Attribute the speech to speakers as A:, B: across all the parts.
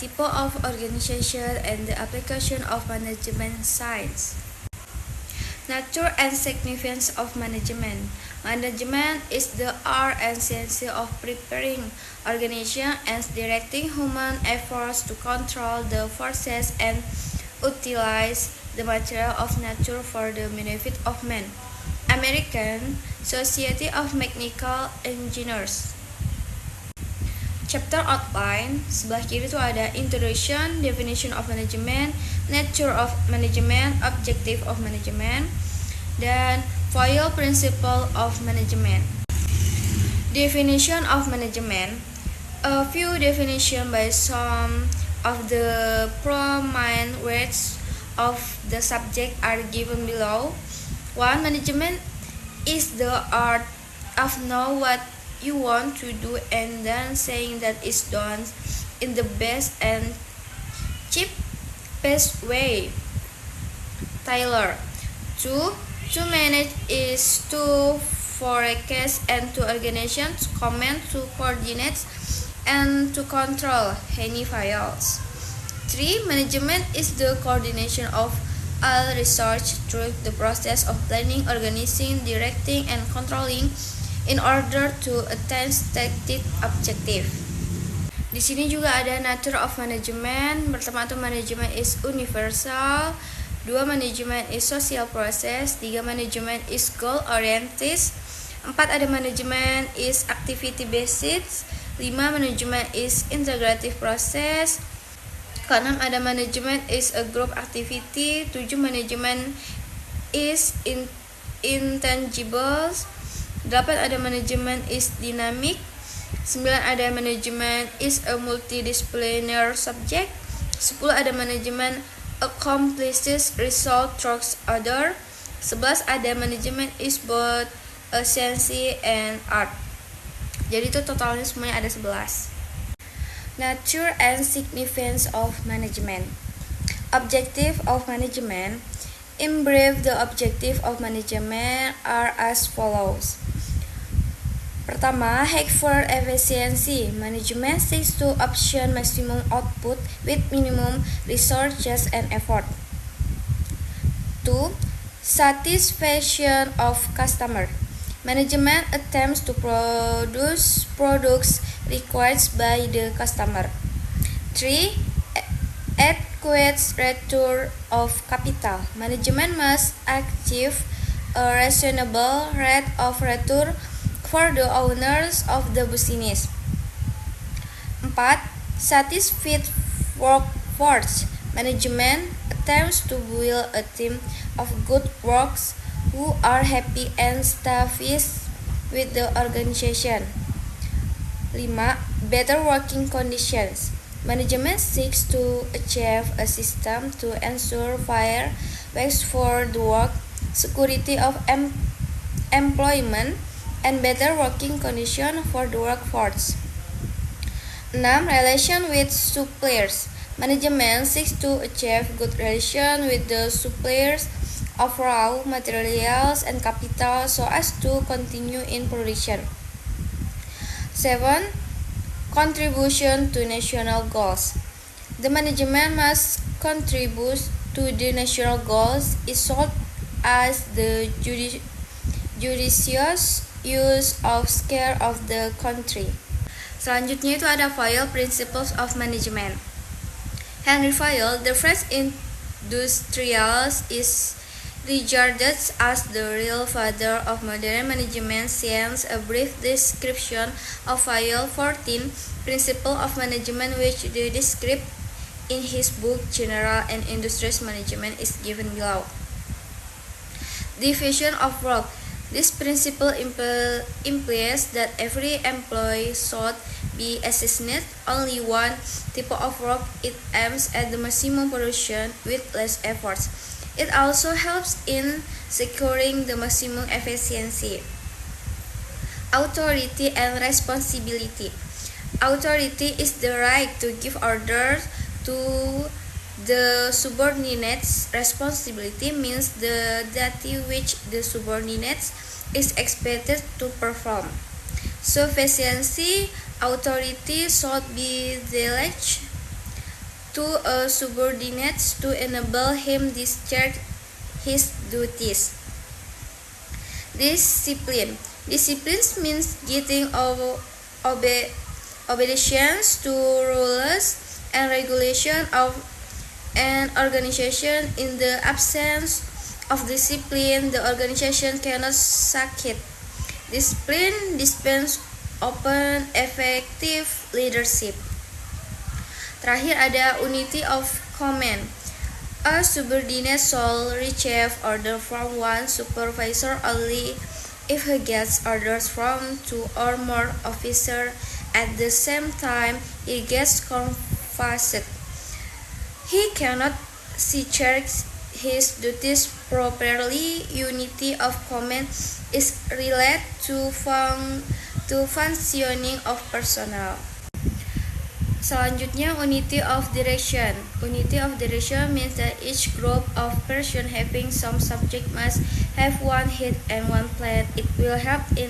A: type of organization and the application of management science. Nature and significance of management. Management is the art and science of preparing, organizing, and directing human efforts to control the forces and utilize the material of nature for the benefit of man. American Society of Mechanical Engineers. Chapter outline, sebelah kiri itu ada introduction, definition of management, nature of management, objective of management, dan 5 principle of management. Definition of management. A few definition by some of the prominent words of the subject are given below. 1. Management is the art of know what you want to do and then saying that it's done in the best and cheapest way. Taylor. 2. To manage is to forecast and to organization, to command, to coordinate, and to control. Henny Fayals. 3. Management is the coordination of all research through the process of planning, organizing, directing, and controlling in order to attain stated objective. Di sini juga ada nature of management. Pertama itu management is universal. 2. Management is social process. 3. Management is goal oriented. 4. Ada management is activity based. 5. Management is integrative process. 6. Ada management is a group activity. 7. Management is intangible. 8. Ada manajemen is dynamic. 9. Ada manajemen is a multidisciplinary subject. 10. Ada manajemen accomplishes result through other. 11. Ada manajemen is both a science and art. Jadi itu totalnya semuanya ada 11. Nature and significance of management. Objective of management. In brief, the objective of management are as follows. Pertama, hack for efficiency. Management seeks to obtain maximum output with minimum resources and effort. 2. Satisfaction of customer. Management attempts to produce products required by the customer. 3. Adequate return of capital. Management must achieve a reasonable rate of return for the owners of the business. 4. Satisfied workforce. Management attempts to build a team of good workers who are happy and satisfied with the organization. 5. Better working conditions. Management seeks to achieve a system to ensure fair wages for the work, security of employment, and better working conditions for the workforce. 6. Relation with suppliers. Management seeks to achieve good relation with the suppliers of raw materials and capital so as to continue in production. 7. Contribution to national goals. The management must contribute to the national goals as well as the judicious use of scale of the country. Selanjutnya itu ada 5 principles of management. Henry Fayol, the French industrialist, is regarded as the real father of modern management science. A brief description of Fayol 14 principles of management which he described in his book General and Industrial Management is given below. Division of work. This principle implies that every employee should be assigned only one type of work. It aims at the maximum production with less efforts. It also helps in securing the maximum efficiency. Authority and responsibility. Authority is the right to give orders to the subordinates. Responsibility means the duty which the subordinates is expected to perform. Sufficiency. Authority should be delegated to a subordinate to enable him discharge his duties. Discipline. Discipline means getting obedience to rules and regulation of an organization. In the absence of discipline, the organization cannot succeed. Discipline dispense open effective leadership. Terakhir ada unity of command. A subordinate shall receive order from one supervisor only if he gets orders from two or more officers at the same time. He gets confused. He cannot discharge his duties properly. Unity of command is related to functioning of personnel. Selanjutnya, unity of direction. Unity of direction means that each group of persons having some subject must have one head and one plan. It will help in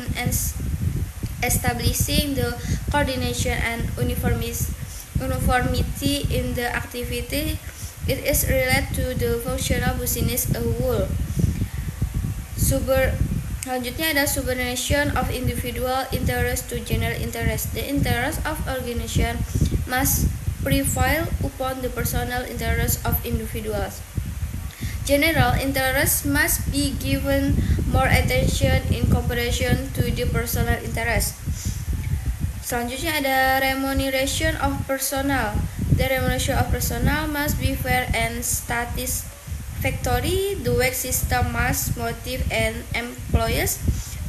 A: establishing the coordination and uniformity in the activity. It is related to the functional business as a whole. Selanjutnya ada subordination of individual interest to general interest. The interest of organization must prevail upon the personal interest of individuals. General interest must be given more attention in comparison to the personal interest. Selanjutnya ada remuneration of personnel. The remuneration of personnel must be fair and satisfactory. The wage system must motivate and employees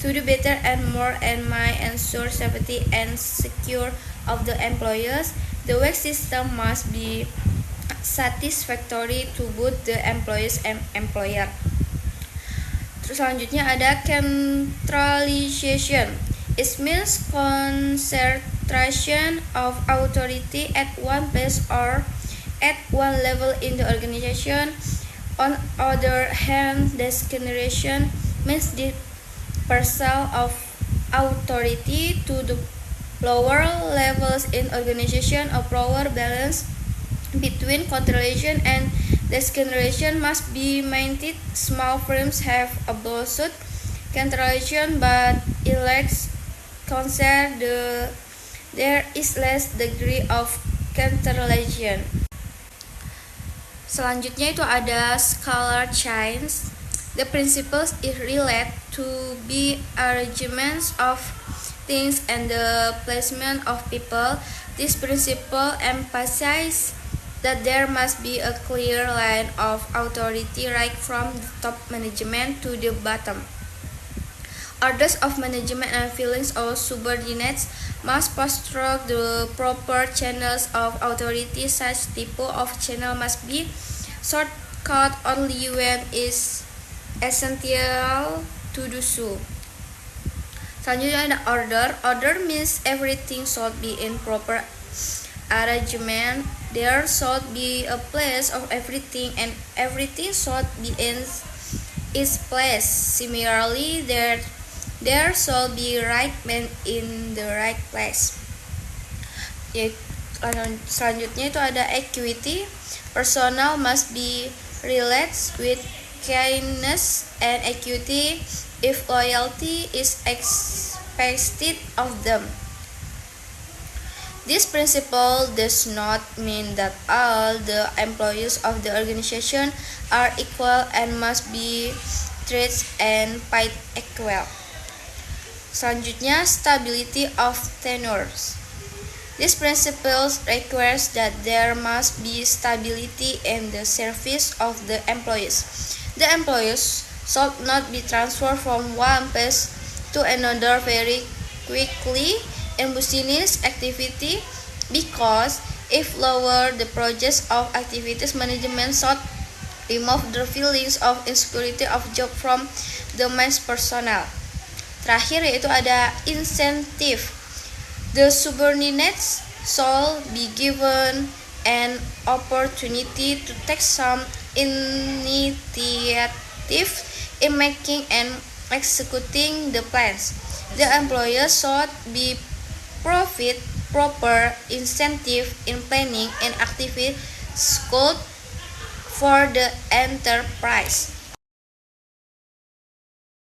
A: to do better and more and may ensure safety and security of the employees. The wage system must be satisfactory to both the employees and employer. Terus selanjutnya ada centralization. It means concentration of authority at one place or at one level in the organization. On other hand, decentralization means dispersal of authority to the lower levels in organization. A proper balance between centralization and decentralization must be maintained. Small firms have absolute centralization, but in large concerns there is less degree of centralization. Selanjutnya itu ada scalar change. The principles is related to be arrangements of things and the placement of people. This principle emphasizes that there must be a clear line of authority right from the top management to the bottom. Orders of management and feelings of subordinates must obstruct the proper channels of authority. Such type of channel must be shortcut only when is essential to do so. Selanjutnya ada order. Order means everything should be in proper arrangement. There should be a place of everything and everything should be in its place. Similarly, there should be right man in the right place. Selanjutnya itu ada equity. Personnel must be related with kindness and equity if loyalty is expected of them. This principle does not mean that all the employees of the organization are equal and must be treated and paid equal. Selanjutnya, stability of tenures. This principle requires that there must be stability in the service of the employees. The employees should not be transferred from one place to another very quickly in business activity, because if lower the projects of activities, management should remove the feelings of insecurity of job from the man's personnel. Terakhir yaitu ada incentive. The subordinates shall be given an opportunity to take some initiative in making and executing the plans. The employer should be provide proper incentive in planning and scope for the enterprise.